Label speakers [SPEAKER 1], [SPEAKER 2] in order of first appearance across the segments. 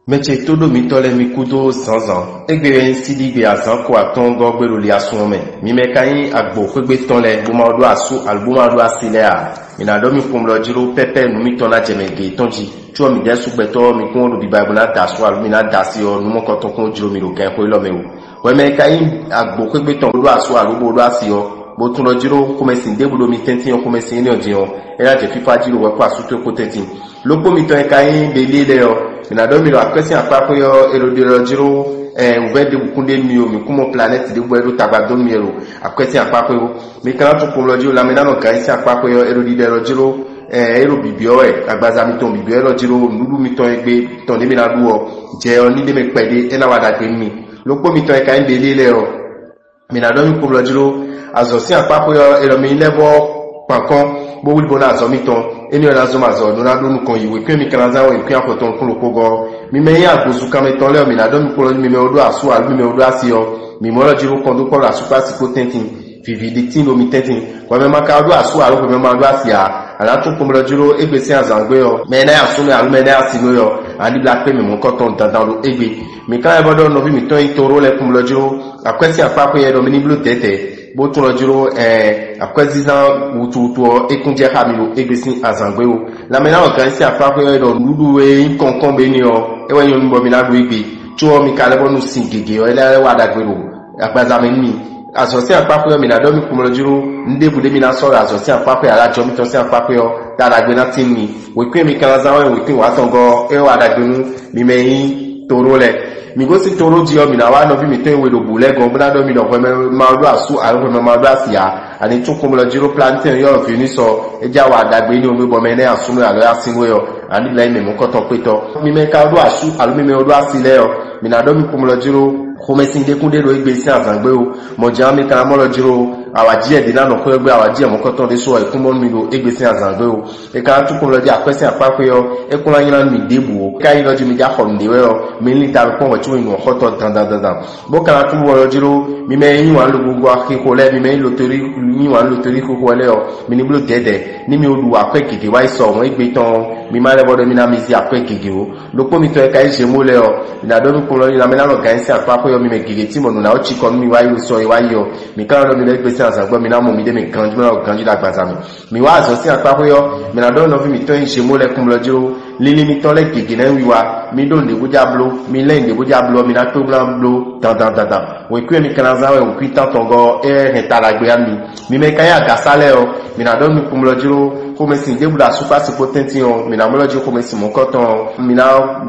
[SPEAKER 1] Meche todo mitole mikudo zanzan. Egbe sidi gbe azan ko aton go gbero li asun me. Mi me kayin agbo kwegbe ton le bo ma do asu albuma do asile a. Mi na do mi kum lo jiro pepe nu mi ton la jemege tonji. Tuo mi desu gbeto mi kun do bi bible na da so alumi na da si o nu mo ko ton kun jiro mi ro ken ko lo me o. We me kayin agbo kwegbe ton do asu alubo do asi o. Bo tun lo jiro ko me sin debudo mi tentin o ko me sin ni odion. Era je fifa jiro we ko asuto ko tentin. Lopo mi ton kayin bele le o. Mina do mi lo akwesi apapo yo erodero jiro uvede bukunde mi o mi kumo planet de gberu tabado mi ero akwesi apapo yo mi kan to ko lojo la mina no kan si apapo yo erodero jiro ero bibio agbaza mi ton bibio ero jiro nudu mi ton egbe ton de mi na duo je oni de me pede ena wada gbe mi lopo mi ton kan de lele o mina do mi ko lojiro azo si apapo yo ero mi lebo pankon bo wuli bona azo mi ton eni ona zo mazo no na do nu kon yiwe pe mi kan za o ipi apoton kun loko go mi me ya gozu kan me ton le mi na do mi ko mi me odo asu al mi me odo asi o mi mo lo jiro kon do ko la super siko tentin vivi dictin o mi tentin ko me ma ka odo asu al ko me ma do asi a ala tun ko mo lo jiro egbe si azangbe o me na asu me al me na asi no yo ani black pe mi mo ko ton dandan lo egbe mi kan e bodo no bi mi ton itoro le ko mo lo jiro akwesi apapo ye do mi ni blu tete bo tun lo jiro akwezizan wututo ekunje hamilo egbesin azangbe o la mena o kan si apapo ye do nudu e konkon be ni o ewe yon bo mi na do egbe tuo mi kale bonu singege o ele wa dagbero agbaza me ni asosi apapo ye mi na do mi kumolo jiro ndebude mi na so asosi apapo ya la jo mi to si apapo yo dagbe na tin mi we pe mi kan za we pe wa tongo e wa dagbenu mi meyin toro le mi go si toro ji o mi na wa no bi mi ten we do bule go bla do mi do ko ma do asu a ro ma do asia ani tun ko mo lo jiro plantain yo fi ni so e ja wa dagbe ni omi bo me ne asu no alo asin we yo ani la mi mo ko to pe to mi me ka do asu alu mi me do asile yo mi na do mi ko mo lo jiro ko me sin de kunde do egbe si azangbe o mo ja mi kan mo lo jiro awaji e dina no ko egbe awaji e mo ko to de so e kun mo mi do egbe si azangbe o e ka tun ko lo di akwesi apapo yo e kun la yin mi debu o ka yin lo ji mi ja ko nde we yo mi ni ta ko mo tu yin ko to dan bo ka tun wo lo jiro mi me yin wa lo gugu akiko le mi me lo tori yin wa lo tori ko ko le o mi ni blo dede ni mi odu akwe keke wa iso mo egbe ton mi ma le bodo mi na mi si akwe keke o lo po mi to e ka ise mo le o ina do mi ko lo ina me na lo ga ise apapo yo mi me gege ti mo nu na o chi ko mi wa yo so e wa yo mi ka lo mi le gbe si azagbo mi na mo mi de mi kanju na kanju da gbaza mi wa zo si apapo yo mi na do no fi mi to ise mo le kun lo jiro lili mi to le gege na wi wa mi do nde buja blo mi le nde buja blo mi na to blan blo dan we ku mi kan za we o ku tan tongo e he talagbe ami mi me kan ya gasale o mi na do mi kun lo jiro ko me sin debu da super super tentin o mi na mo lo jiro ko me sin mo koton mi na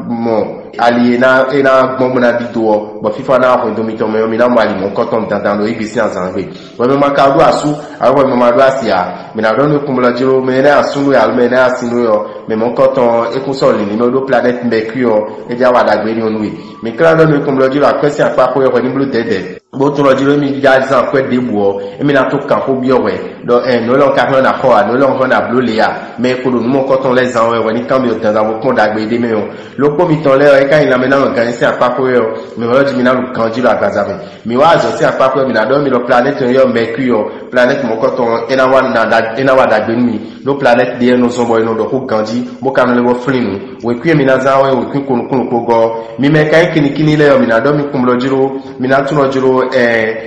[SPEAKER 1] mo aliena ena gbogbo na dido o bo fifa na ko do mi to me mi na mo ali mo koton dandan lo ibisi azangbe we me ma ka do asu awo me ma do asia mi na do mi kun lo jiro me na asu lo al me na asinu yo me mo koton e kun so le ni do planet mercury o e ja wa dagbe ni onu mi kra do mi kun lo jiro akwesi apapo yo ko ni blue dede bo tun lo jiro mi ja zan kwe debu o e mi na to kan ko bi owe do no lo ka na ko no lo ho na blue le ya me ko do mo koton le zan we ni kan bi o dan za mo kon dagbe de me o lo po mi ton le e ka ila me na gan si apapo yo mi wo ji mi na lu kan jiro agbaza mi wa zo si apapo mi na do mi lo planet yo mercury o planet mo koton ena wa dagbe mi lo planet de no so boy no do ko ganji mo kan le wo flinu we ku mi na za we ku kun ko go mi me kai kini le yo mi na do mi kum lo jiro mi na tun lo jiro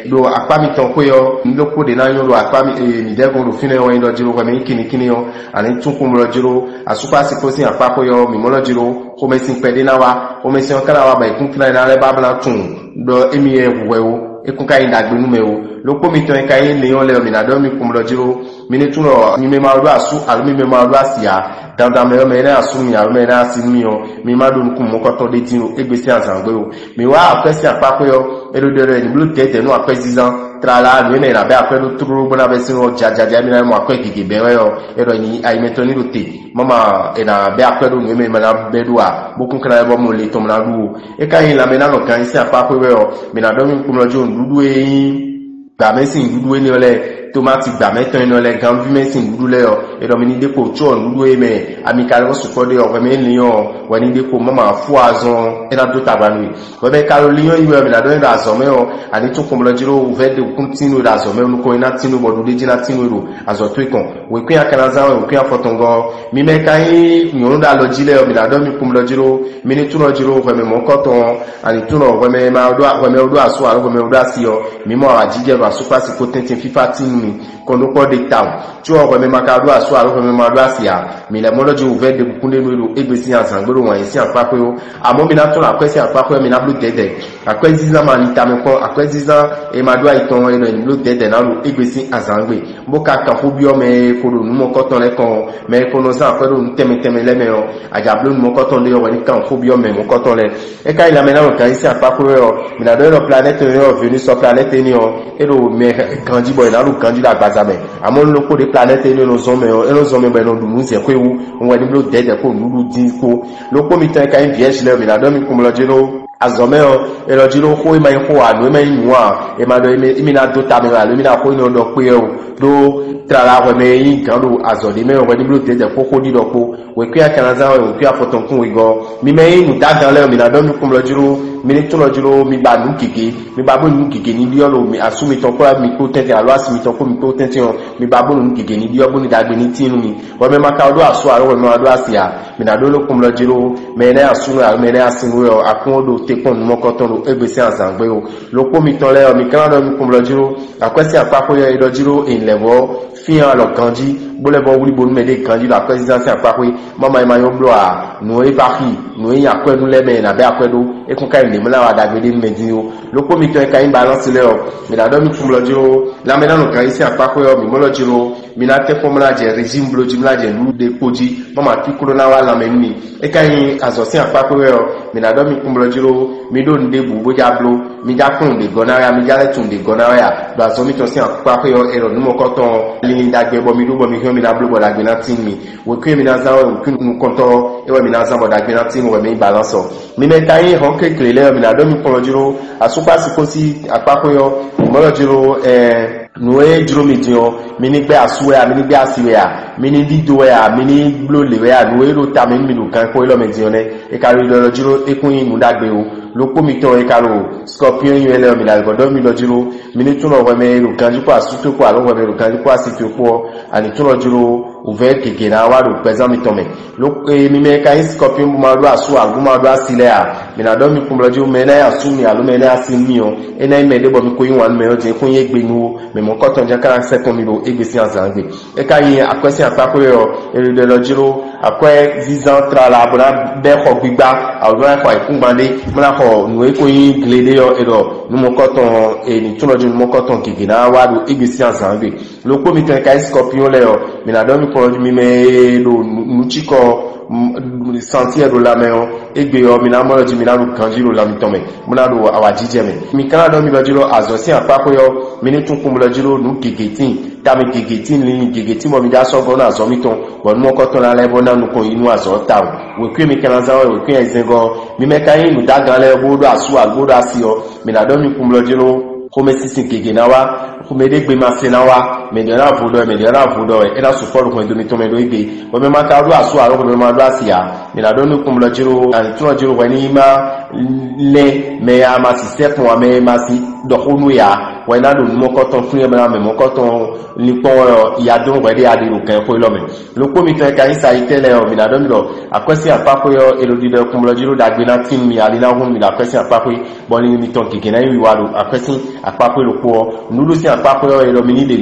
[SPEAKER 1] do apa mi ton ko yo ndo ko de na yo do apa mi mi de go do fine yo ndo jiro ko mi kini yo ani tun kum lo jiro asupa si ko si apa ko yo mi mo lo jiro ko me sin pede na wa o me sin kala wa ba ikun kila na le ba bla tun do emi e wewo ekun kai dagbe nu me o lo po mi ton kai le yo le mi na do mi kum lo jiro mi ni tun lo mi me ma do asu al mi me ma do asia dandan me na asu mi al me na asin mi o mi ma do nku mo ko to de tin o egbesi azangbe o mi wa apesi apapo yo erodere ni blue tete no apesizan trala ni me na be apedo turu bona be sin o jajaja mi na mo akwe gege be yo ero ni ai metoni rote mama ena be apedo ni me na be do a bokun kra bo mo le to na du e ka yin la me na no kan si apapo yo mi na do mi kumlojo ndudu e ga me sin ndudu e ni ole tomate gbameto eno le gan vi mesin dudu le o e do mi ni depo cho dudu e me amical o support o me lion wa ni depo mama fu azon e na do tabanu we be carolino iwe mi na do ndo azome o ani tun ko lo jiro o ve de continue da azome nu ko ina tinu bodu de jina tinu ro azoto ikon we kun akanaza we kun afotongo mi me kai mi da lo jile o mi na do mi kum lo jiro mi ni tun lo jiro we me mo koton ani tun o we me ma do aso aro we me do asio mi mo ajije ro aso pasi ko tentin fifa tinu mi kono ko de town tu o we me ma ka do aso aro we me ma do asia mi le mo lo jiro ve de kunde no egbesi asangboro wan isi apape o amo mi na tun akwesi apape mi na blue dede akwesi za ma ni tame ko akwesi za e ma do aiton e no blue dede na ru egbesi asangbe mo ka kan fo bi o me ko ro nu mo koton le kan me ko no sa pẹ̀lú teme le me o ajablo nu mo koton le o ni kan fo bi o me mo koton le e ka ila me na kan isi apape o mi na do ro planète o venus sur planète ni o e ro me kanji boy na ru kanji da gbaza me amo lo ko de planète ni no zo me o e no zo me be no du mu se ko ewu won ni blue dede ko nuru din ko lo ko mi tan ka en vierge le mi na do mi kum lo jiro azomeo e lo jiro ko ma ko anu me nwa e ma do mi na do ta me la mi na ko ni do pe o do trala we me yin kan do azode me o we ni blue dede ko di do ko we kya kanaza we kya foton kun we go mi me yin da dan le mi na do mi kum lo jiro mi ni tun lo jiro mi ba nu keke mi ba bo nu keke ni bi o lo mi asumi ton ko mi ko tete alo asumi ton ko mi ko tete o mi ba bo nu keke ni bi o bo ni dagbe ni tinu mi we me ma ka do aso aro we me do asia mi na do lo kum lo jiro me na asunu me na asinu o akun do tekon mo koton lo egbesi azangbe o lo ko mi ton le o mi kan do mi kum lo jiro akwesi apapo yo lo jiro in level fi an lo kanji bole bo wuri bo me de kanji la présidence apapo mama e ma yo blo a no e baki no e akwenu le me na be akwedo e kun kai ni mo la wa dagbe de meji o lo ko mi ton kai balance le o mi na do mi kum lo jiro la me na no kai si apapo yo mi mo lo jiro mi na te formula je régime blo jimla je lu de koji mama ti kuro na wa la me ni e kai azosin apapo yo mi na do mi kum lo jiro mi do nde bu bo ja blo mi ja kun de gonara mi ja le tun de gonara do azomi to si apapo yo ero nu mo koton li dagbe bo mi do bo mi mi na blo bo dagbe na tin mi we kwe mi na za we kun nu konto e we mi na za bo dagbe na tin we mi balance mi me kai hon ke klele mi na do mi kum lo jiro asupa si ko si apapo yo mo lo jiro noe juro mi dio mini gbe asuwe a mini gbe asiwe a mini dido a mini blole a noe ro ta mi lu kan ko lo me dio ne e ka ri lo juro e kun yin mu dagbe o lo po mi to e ka ro scorpion yin ele o mi la godo mi lo juro mini tun lo we me ru kan ju ko asuto ko alo we me ru kan ju ko asito ko ani tun lo juro ouvert keke na wa ro pesa mi to me lo mi me ka scorpion bu ma ro asu a bu ma ro asile a mi na do mi kum lo juro me na asu mi alo me na asimi o e na me de bo mi ko yin wan me o je kun ye gbe nu mo koton je kan se ton mi lo egbesi azangbe e ka yin akwesi apapo yo ere de lo jiro akwe visa tra la bona be ko gbigba awon ko ikungbande mo la ko nu e ko yin glede yo ero nu mo koton e ni tun lo jiro mo koton kigina wa do egbesi azangbe lo ko mi ten kai scorpion le yo mi na do mi ko mi me lo nu chiko sentir la main egbe o mi na mo ji mi na ru kanji ro la mi tome mo na do awajije me mi kan do mi lo jiro azosin apapo yo mi ni tun kun lo jiro nu gegetin ta mi gegetin ni gegetin mo mi ja so go na zo mi ton bo nu ko ton la le bo na nu kon inu azo ta o we kwe mi kan za o we kwe ezengo mi me kan yin nu da gan le bo do asu agbodo asi o mi na do mi kun lo jiro ko me sisin gege na wa ko me de gbe ma se na wa me de na vodo e na support ko ndo mi to me do igbe bo me ma ka do asu aro ko me ma do asia mi na do nu kun lo jiro an tun lo jiro wa ni ma le me ya ma si se fun wa me ma si do honu ya wa na do mo ko ton fun e ma me mo ko ton ni pon ya do we de ade ro kan ko lo me lo ko mi tan ka isa itele o mi na do mi lo akwesi apapo yo elodi de kun lo jiro dagbe na tin mi ali na hun mi na akwesi apapo bo ni mi ton kike na wi wa lo akwesi apapo lo po nudu si apapo yo elo mi ni de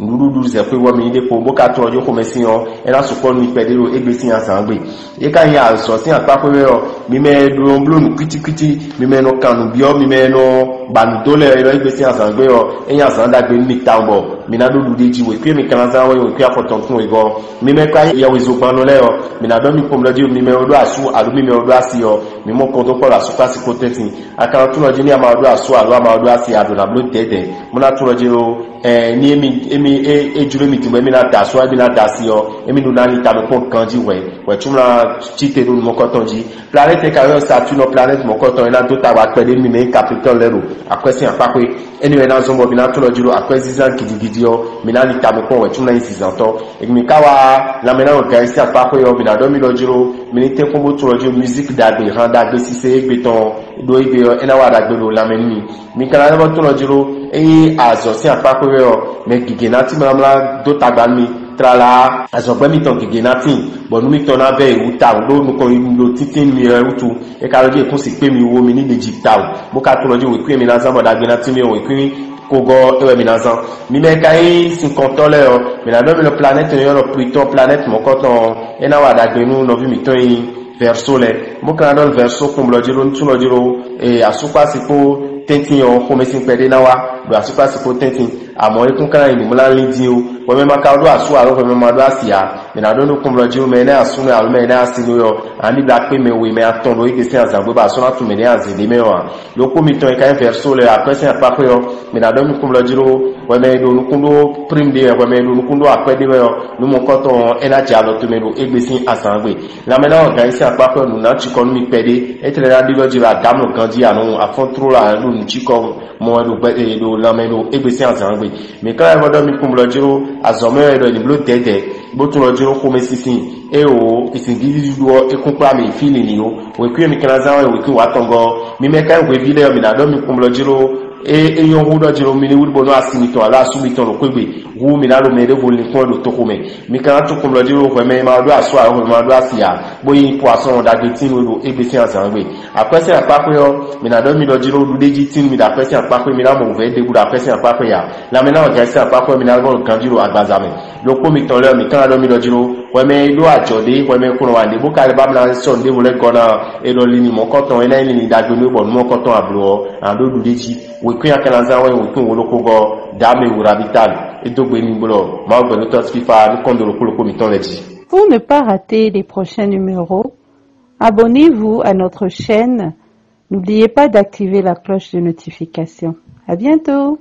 [SPEAKER 1] nudu se pe wo mi ni de po bo ka to ojo ko mesin o e la support ni pedero egbesi asangbe e ka ya so si apapo yo mi me do blonu kwiti mi me no kanu bi o mi me no banu to le elo egbesi asangbe o e ya san dagbe ni tambo mi na do de ji we pe mi kan za we pe afoton fun we go mi me ka ya we zo panu le o mi na do mi pom lo ji mi me odo asu alu mi me odo asi o mi mo ko to po la su pasi ko tetin aka tun lo ji ni ama odo asu alu ama odo asi ado na blo dede mo na tun lo ji o ni emi ejuro mi ti mo mi na da so abi na da si o emi do na ni ta mo pon kanji we tun la chite do mo ko ton ji planète ka yo Saturne planète mo ko ton ina to ta wa pele mi me capital lero akwesi apakwe anyway na zombo bina to lo jiro akwesi zan kidigidi yo mina ni tamko we tuna yin sizanto egmi kawa la mena o gaisi apakwe yo bina do mi lo jiro mini te kombo to lo jiro musique dagbe randa gbe sise egbe ton do igbe yo ena wa dagbe lo la menni mi kana no to lo jiro azo si apakwe yo me gigena ti mala do tagbami trala azogbe mi ton gigena tin bonu mi ton na be uta lo nu ko lo titin mi utu e ka loje kun si pe mi wo mi ni Egypta o mo ka to loje we kwi mi na zamo dagbe na ti mi o kwi kogo ewe mi na zan mi me kai 50 le o mi na do mi lo planète yo lo Pluton planète mo ko ton e na wa dagbe nu no vi mi ton verso le mo ka do verso kum lo jiro ntu lo jiro asupa sipo tentin yo ko me sin pede na wa do asupa sipo tentin amo e kun kan ni mo la lindi o wo me maka do asu aro wo me ma do asia me na do no kum lo jiro me na asu na alme na asinu yo ani bla pe me we me aton do ike se azagbo ba so na tu me ni azede me wa lo ko mi ton e kan verso le apese apako yo me na do mi kum lo jiro wo me do no kundo prim de wo me do no kundo apede yo no mo ko ton energy alo to me do egbesin asangbe la me na organize apako no na chiko mi pede e tele na di lo jiro adamu gandi anu afon tro la no ni chiko mo do be do la me do egbesin asangbe mi ka e do mi kum lo jiro azome do ni blo dede bo tun lo jiro ko me sisin e o isingidi duo e kun pa mi feeling ni o we kwi mi kana zawo we kwi wa tongo mi me ka we video mi na do mi kum lo jiro yon hudo jiro mi ni wulbo no asimi to ala asumi to lo kwegbe wu mi na lo me de volin ko do to ko me mi kana to kum lo jiro ko me ma do aso a ko ma do asia boyin poisson da de tin lo egbe sin asangbe apese apako yo mi na do mi lo jiro du deji tin mi da apese apako mi na mo ve de bu da apese apako ya la me na o jase apako mi na go kan jiro agbazame lo ko mi ton le mi kana do mi lo jiro we me do ajode we me kuno wa de bu ka le ba na so de vole gona e lo lini mo ko ton ena ni da gbe mi bo mo ko ton ablo an do du deji we kwi akana za we we kun wo lo ko go dame wura vital et dogbe ni bolo ma go no to fifa ni kondo lo ko mi ton le ji.
[SPEAKER 2] Pour ne pas rater les prochains numéros, abonnez-vous à notre chaîne. N'oubliez pas d'activer la cloche de notification. À bientôt!